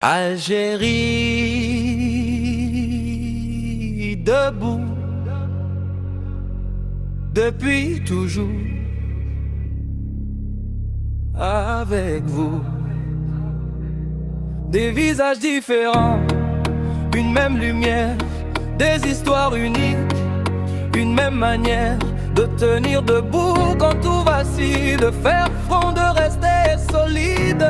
Algérie, debout, depuis toujours, avec vous. Des visages différents, une même lumière, des histoires uniques, une même manière de tenir debout quand tout vacille, de faire front, de rester solide.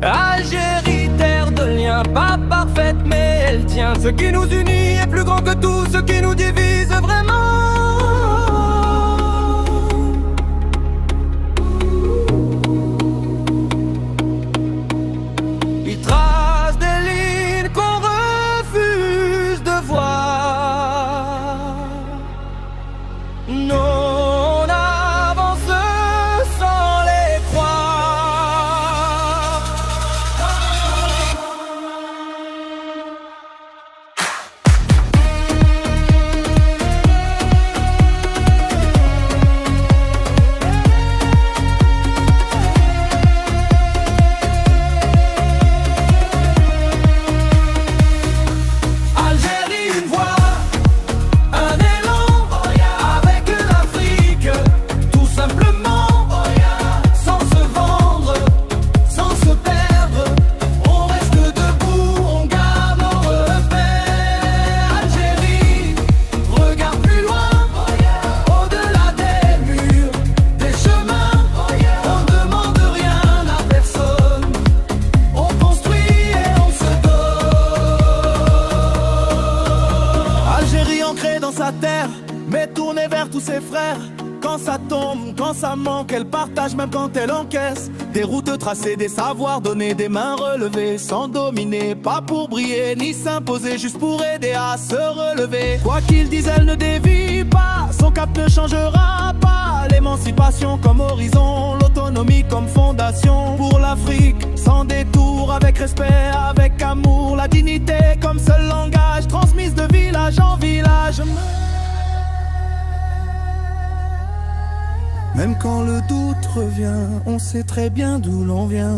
Algérie, terre de liens, pas parfaite mais elle tient. Ce qui nous unit est plus grand que tout, ce qui nous divise vraiment. Il trace des lignes qu'on refuse de voir. Non. Sa terre, mais tournée vers tous ses frères. Quand ça tombe, quand ça manque, elle partage même quand elle encaisse. Des routes tracées, des savoirs donnés, des mains relevées, sans dominer, pas pour briller ni s'imposer, juste pour aider à se relever. Quoi qu'il dise, elle ne dévie pas, son cap ne changera pas. L'émancipation comme horizon, l'autonomie comme fondation. Pour l'Afrique, sans détour, avec respect, avec amour, la dignité comme seul langage, transmise de village en village. Même quand le doute revient, on sait très bien d'où l'on vient.